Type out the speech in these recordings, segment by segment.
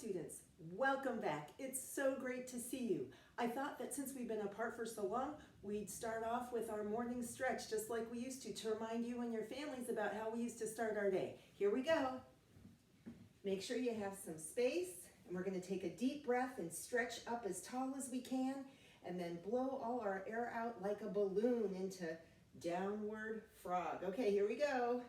students, welcome back. It's so great to see you. I thought that since we've been apart for so long, we'd start off with our morning stretch just like we used to remind you and your families about how we used to start our day. Here we go. Make sure you have some space, and we're going to take a deep breath and stretch up as tall as we can, and then blow all our air out like a balloon into downward frog. Okay, here we go.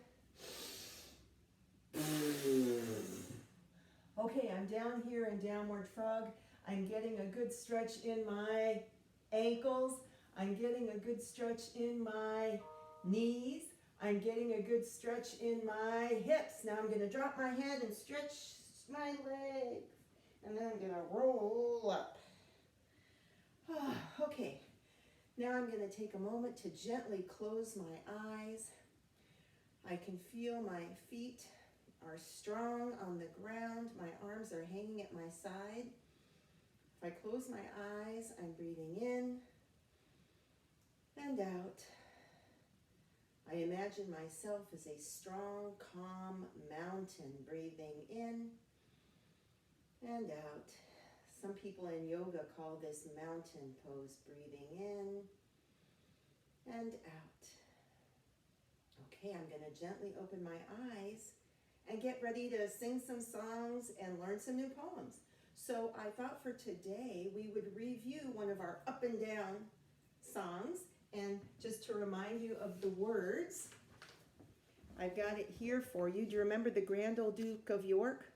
Okay, I'm down here in downward frog. I'm getting a good stretch in my ankles. I'm getting a good stretch in my knees. I'm getting a good stretch in my hips. Now I'm going to drop my head and stretch my legs. And then I'm going to roll up. Okay, now I'm going to take a moment to gently close my eyes. I can feel my feet are strong on the ground. My arms are hanging at my side. If I close my eyes, I'm breathing in and out. I imagine myself as a strong, calm mountain, breathing in and out. Some people in yoga call this mountain pose, breathing in and out. Okay, I'm going to gently open my eyes and get ready to sing some songs and learn some new poems. So I thought for today we would review one of our up and down songs, and just to remind you of the words, I've got it here for you. Do you remember the Grand Old Duke of York?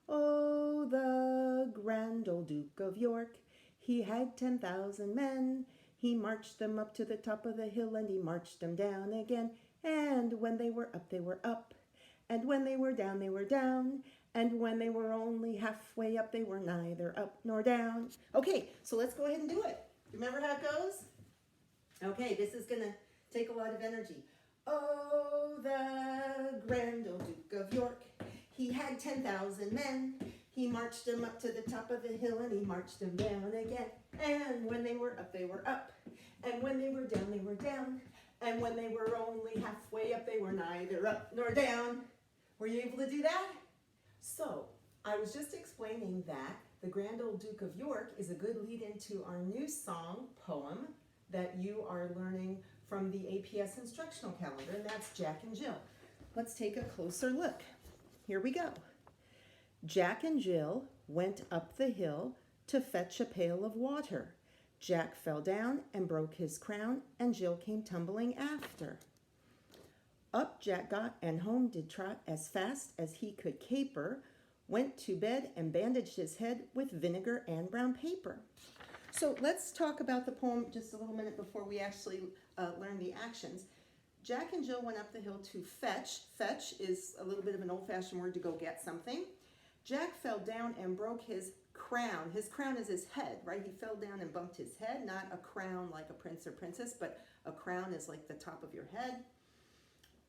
Oh, the Grand Old Duke of York, he had 10,000 men. He marched them up to the top of the hill, and he marched them down again. And when they were up, they were up. And when they were down, they were down. And when they were only halfway up, they were neither up nor down. Okay, so let's go ahead and do it. Remember how it goes? Okay, this is going to take a lot of energy. Oh, the Grand Old Duke of York, he had 10,000 men. He marched them up to the top of the hill, and he marched them down again. And when they were up, they were up. And when they were down, they were down. And when they were only halfway up, they were neither up nor down. Were you able to do that? So, I was just explaining that the Grand Old Duke of York is a good lead into our new song, poem, that you are learning from the APS instructional calendar, and that's Jack and Jill. Let's take a closer look. Here we go. Jack and Jill went up the hill to fetch a pail of water. Jack fell down and broke his crown, and Jill came tumbling after. Up Jack got, and home did trot as fast as he could caper, went to bed and bandaged his head with vinegar and brown paper. So let's talk about the poem just a little minute before we actually learn the actions. Jack and Jill went up the hill to fetch. Fetch is a little bit of an old-fashioned word to go get something. Jack fell down and broke his crown. His crown is his head, right? He fell down and bumped his head, not a crown like a prince or princess, but a crown is like the top of your head.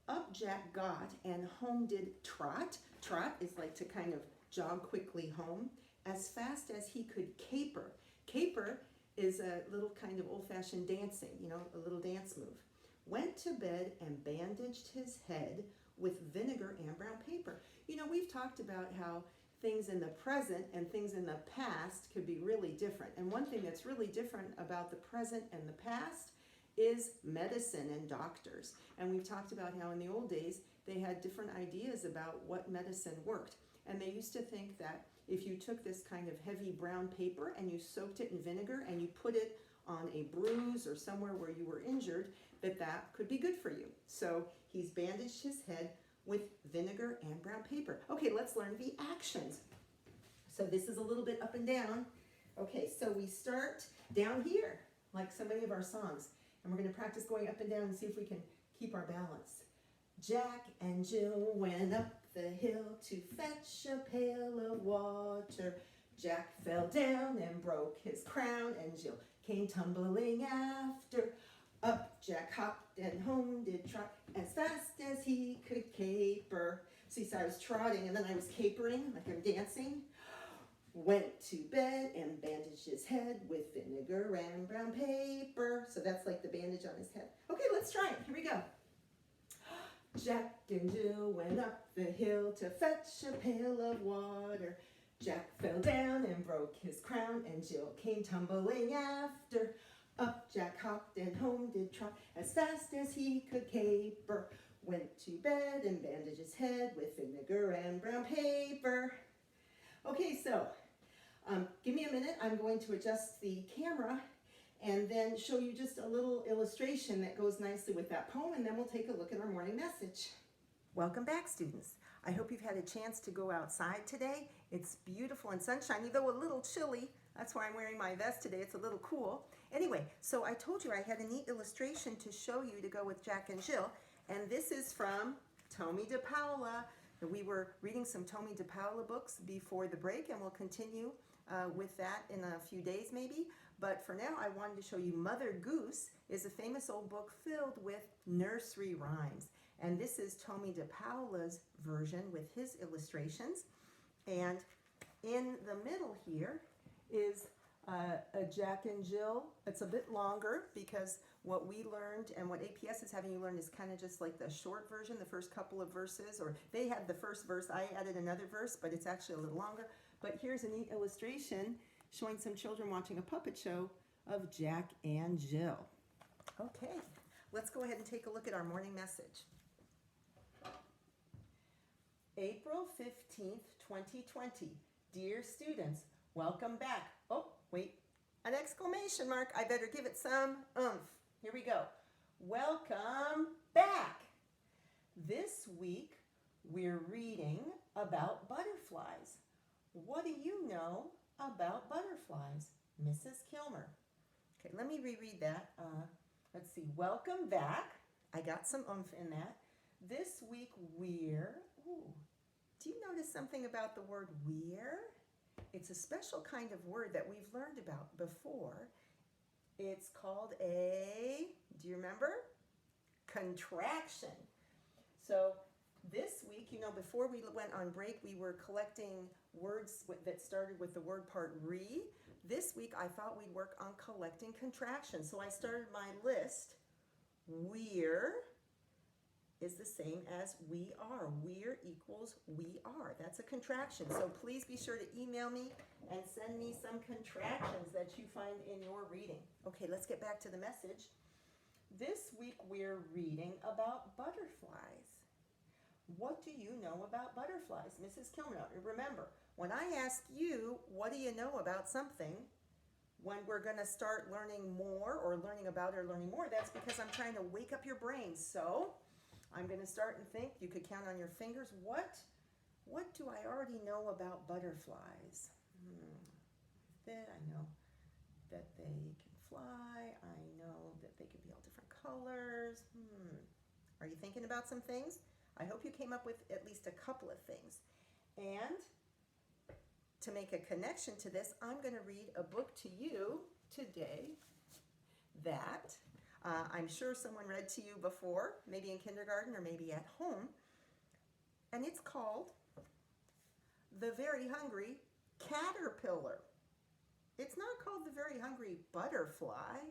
Up Jack got, and home did trot. Trot is like to kind of jog quickly home, as fast as he could caper. Caper is a little kind of old-fashioned dancing, a little dance move. Went to bed and bandaged his head with vinegar and brown paper. We've talked about how things in the present and things in the past could be really different. And one thing that's really different about the present and the past is medicine and doctors. And we've talked about how in the old days they had different ideas about what medicine worked. And they used to think that if you took this kind of heavy brown paper and you soaked it in vinegar and you put it on a bruise or somewhere where you were injured, that could be good for you. So he's bandaged his head with vinegar and brown paper. Okay, let's learn the actions. So this is a little bit up and down. Okay, so we start down here, like so many of our songs. And we're going to practice going up and down and see if we can keep our balance. Jack and Jill went up the hill to fetch a pail of water. Jack fell down and broke his crown, and Jill came tumbling after. Up Jack hopped and home did trot as fast as he could caper. See, so I was trotting and then I was capering like I'm dancing. Went to bed and bandaged his head with vinegar and brown paper. So that's like the bandage on his head. Okay, let's try it. Here we go. Jack and Jill went up the hill to fetch a pail of water. Jack fell down and broke his crown, and Jill came tumbling after. Up Jack hopped and home did trot as fast as he could caper. Went to bed and bandaged his head with vinegar and brown paper. Okay, so give me a minute. I'm going to adjust the camera and then show you just a little illustration that goes nicely with that poem, and then we'll take a look at our morning message. Welcome back, students. I hope you've had a chance to go outside today. It's beautiful and sunshiny, though a little chilly. That's why I'm wearing my vest today. It's a little cool. Anyway, so I told you I had a neat illustration to show you to go with Jack and Jill, and this is from Tomie dePaola. We were reading some Tomie dePaola books before the break, and we'll continue with that in a few days maybe. But for now, I wanted to show you Mother Goose is a famous old book filled with nursery rhymes. And this is Tomie dePaola's version with his illustrations. And in the middle here is a Jack and Jill. It's a bit longer because what we learned and what APS is having you learn is kind of just like the short version, the first couple of verses, or they had the first verse, I added another verse, but it's actually a little longer. But here's a neat illustration showing some children watching a puppet show of Jack and Jill. Okay, let's go ahead and take a look at our morning message. April 15th, 2020. Dear students, welcome back. Oh, wait, an exclamation mark. I better give it some oomph. Here we go. Welcome back. This week, we're reading about butterflies. What do you know about butterflies? Mrs. Kilmer. Okay, let me reread that. Let's see. Welcome back. I got some oomph in that. This week we're, do you notice something about the word we're? It's a special kind of word that we've learned about before. It's called a, do you remember? Contraction. So this week, you know, before we went on break, we were collecting words that started with the word part re. This week, I thought we'd work on collecting contractions. So I started my list. We're is the same as we are. We're equals we are. That's a contraction. So please be sure to email me and send me some contractions that you find in your reading. Okay, let's get back to the message. This week we're reading about butterflies. What do you know about butterflies? Mrs. Kilmer, remember, when I ask you, what do you know about something, when we're going to start learning more or learning about or learning more, that's because I'm trying to wake up your brain. So I'm going to start and think. You could count on your fingers. What do I already know about butterflies? I know that they can fly. I know that they can be all different colors. Are you thinking about some things? I hope you came up with at least a couple of things. And to make a connection to this, I'm going to read a book to you today that I'm sure someone read to you before, maybe in kindergarten or maybe at home. And it's called The Very Hungry Caterpillar. It's not called The Very Hungry Butterfly.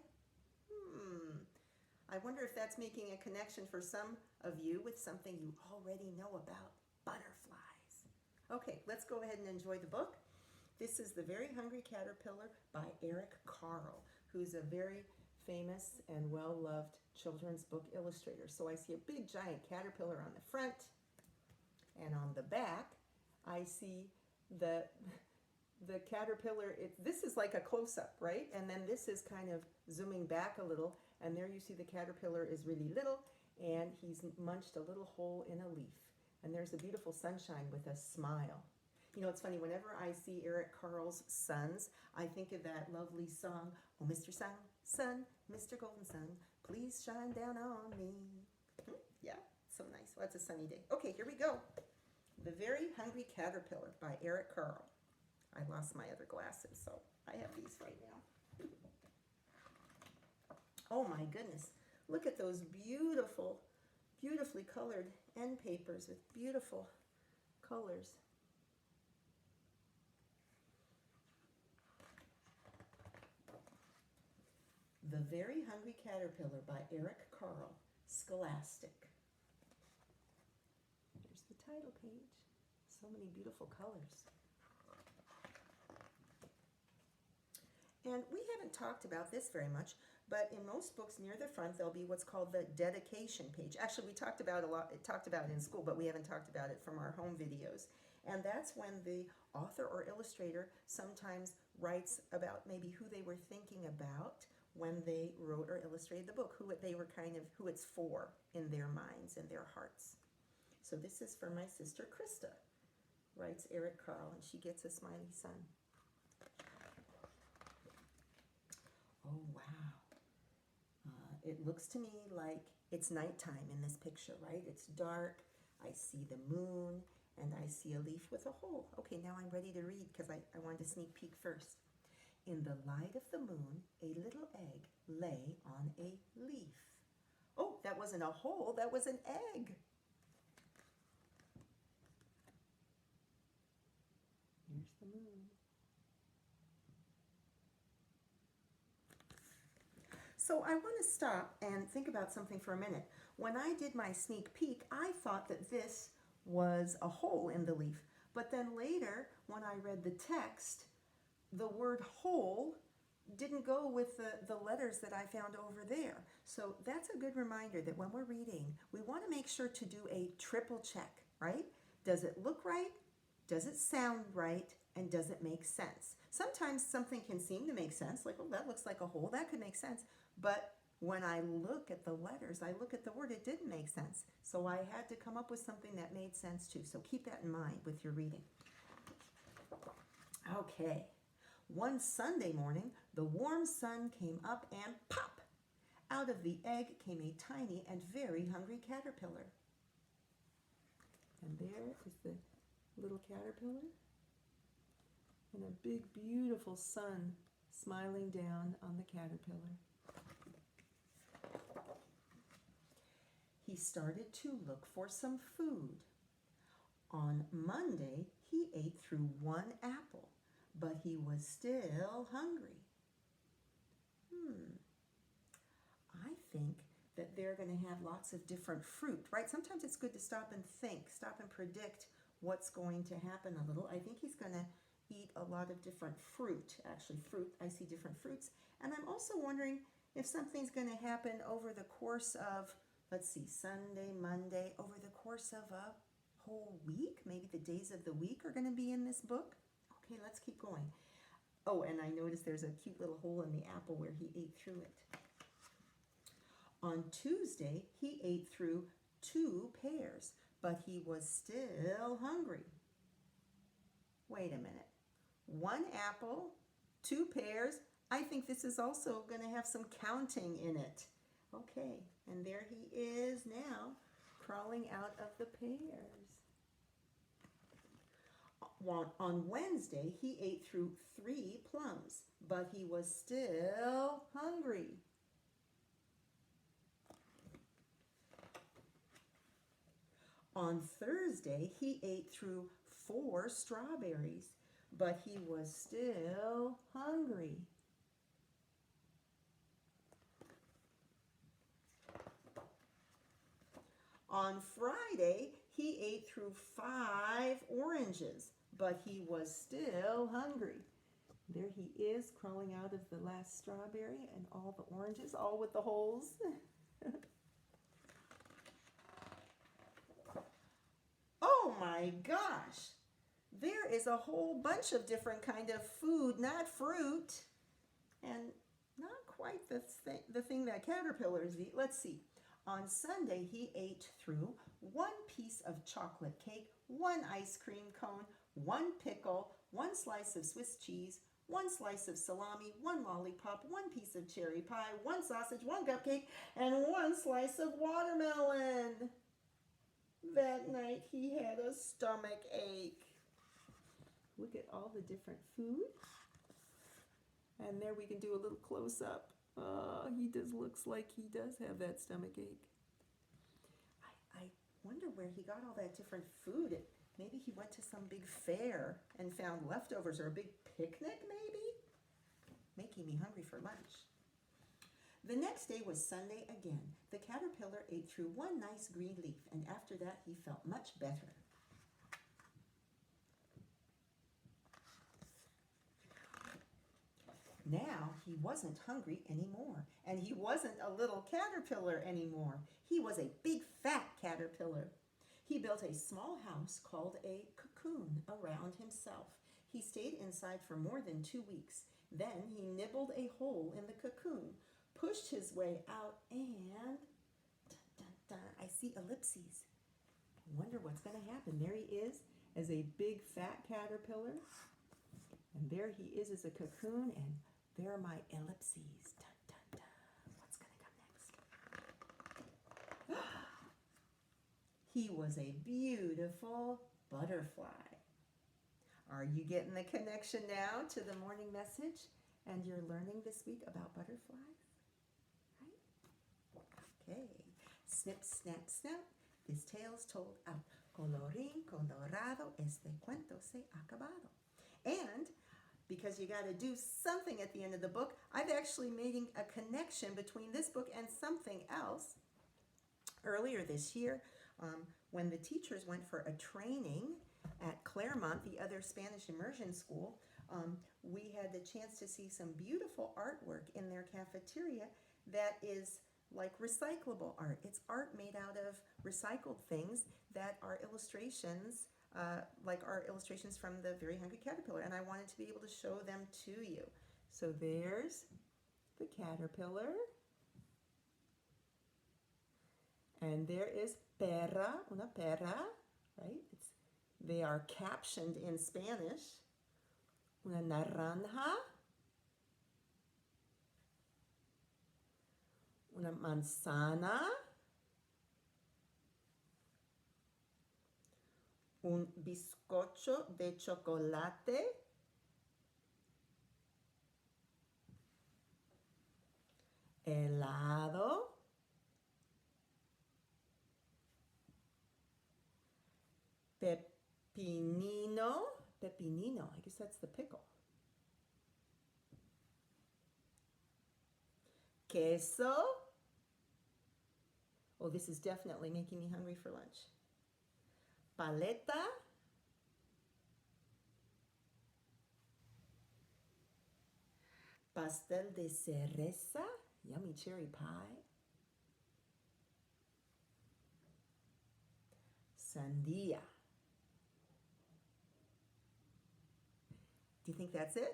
I wonder if that's making a connection for some of you with something you already know about butterflies. Okay, let's go ahead and enjoy the book. This is The Very Hungry Caterpillar by Eric Carle, who's a very famous and well-loved children's book illustrator. So I see a big giant caterpillar on the front, and on the back I see the caterpillar. This is like a close-up, right? And then this is kind of zooming back a little, and there you see the caterpillar is really little, and he's munched a little hole in a leaf. And there's a beautiful sunshine with a smile. You know, it's funny, whenever I see Eric Carle's sons, I think of that lovely song, "Oh, Mr. Sun, Mr. Golden Sun, please shine down on me." Yeah, so nice. Well, it's a sunny day. Okay, here we go. The Very Hungry Caterpillar by Eric Carle. I lost my other glasses, so I have these right now. Oh my goodness. Look at those beautiful, beautifully colored end papers with beautiful colors. The Very Hungry Caterpillar by Eric Carle, Scholastic. Here's the title page. So many beautiful colors. And we haven't talked about this very much, but in most books near the front, there'll be what's called the dedication page. Actually, we talked about it in school, but we haven't talked about it from our home videos. And that's when the author or illustrator sometimes writes about maybe who they were thinking about when they wrote or illustrated the book, who it's for in their minds and their hearts. So this is for my sister Krista, writes Eric Carle, and she gets a smiley sun. Oh, wow. It looks to me like it's nighttime in this picture, right? It's dark. I see the moon, and I see a leaf with a hole. Okay, now I'm ready to read because I wanted to sneak peek first. In the light of the moon, a little egg lay on a leaf. Oh, that wasn't a hole, that was an egg. Here's the moon. So I want to stop and think about something for a minute. When I did my sneak peek, I thought that this was a hole in the leaf. But then later, when I read the text, the word hole didn't go with the letters that I found over there. So that's a good reminder that when we're reading, we want to make sure to do a triple check, right? Does it look right? Does it sound right? And does it make sense? Sometimes something can seem to make sense, like, oh, that looks like a hole, that could make sense. But when I look at the letters, I look at the word, it didn't make sense. So I had to come up with something that made sense too. So keep that in mind with your reading. Okay. One Sunday morning, the warm sun came up and pop! Out of the egg came a tiny and very hungry caterpillar. And there is the little caterpillar. And a big, beautiful sun smiling down on the caterpillar. He started to look for some food. On Monday, he ate through one apple, but he was still hungry. I think that they're going to have lots of different fruit, right? Sometimes it's good to stop and think, stop and predict what's going to happen a little. I think he's going to eat a lot of different fruit. Actually, fruit, I see different fruits. And I'm also wondering if something's going to happen over the course of, let's see, Sunday, Monday, over the course of a whole week. Maybe the days of the week are going to be in this book. Okay, let's keep going. Oh, and I noticed there's a cute little hole in the apple where he ate through it. On Tuesday, he ate through 2 pears, but he was still hungry. Wait a minute. 1 apple, 2 pears. I think this is also going to have some counting in it. Okay, and there he is now, crawling out of the pears. On Wednesday, he ate through 3 plums, but he was still hungry. On Thursday, he ate through 4 strawberries, but he was still hungry. On Friday, he ate through 5 oranges, but he was still hungry. There he is, crawling out of the last strawberry and all the oranges, all with the holes. Oh my gosh! There is a whole bunch of different kind of food, not fruit, and not quite the thing that caterpillars eat. Let's see. On Sunday, he ate through 1 piece of chocolate cake, 1 ice cream cone, 1 pickle, 1 slice of Swiss cheese, 1 slice of salami, 1 lollipop, 1 piece of cherry pie, 1 sausage, 1 cupcake, and 1 slice of watermelon. That night he had a stomach ache. Look at all the different food. And there we can do a little close-up. He looks like he does have that stomach ache. I wonder where he got all that different food. Maybe he went to some big fair and found leftovers, or a big picnic maybe? Making me hungry for lunch. The next day was Sunday again. The caterpillar ate through 1 nice green leaf, and after that he felt much better. Now he wasn't hungry anymore, and he wasn't a little caterpillar anymore. He was a big fat caterpillar. He built a small house called a cocoon around himself. He stayed inside for more than 2 weeks. Then he nibbled a hole in the cocoon, pushed his way out, and dun, dun, dun, I see ellipses. I wonder what's going to happen. There he is as a big fat caterpillar, and there he is as a cocoon, and there are my ellipses. Dun, dun, dun. What's going to come next? He was a beautiful butterfly. Are you getting the connection now to the morning message? And you're learning this week about butterflies? Right? Okay. Snip, snap, snap. This tale's told out. Colorín colorado, este cuento se ha acabado. And because you got to do something at the end of the book, I've actually made a connection between this book and something else. Earlier this year, when the teachers went for a training at Claremont, the other Spanish immersion school, we had the chance to see some beautiful artwork in their cafeteria that is like recyclable art. It's art made out of recycled things that are illustrations, like our illustrations from the Very Hungry Caterpillar, and I wanted to be able to show them to you. So there's the caterpillar, and there is perra, una perra, right? They are captioned in Spanish. Una naranja, una manzana, un bizcocho de chocolate, helado, pepinino, I guess that's the pickle, queso, oh, this is definitely making me hungry for lunch, paleta, pastel de cereza, yummy cherry pie, sandia. Do you think that's it?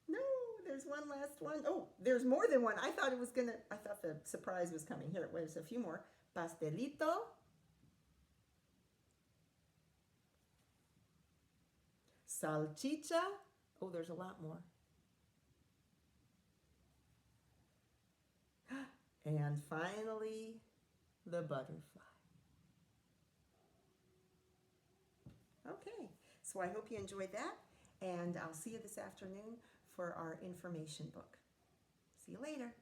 No, there's one last one. Oh, there's more than one. I thought the surprise was coming. Here, there's a few more. Pastelito. Salchicha. Oh, there's a lot more. And finally, the butterfly. Okay, so I hope you enjoyed that. And I'll see you this afternoon for our information book. See you later.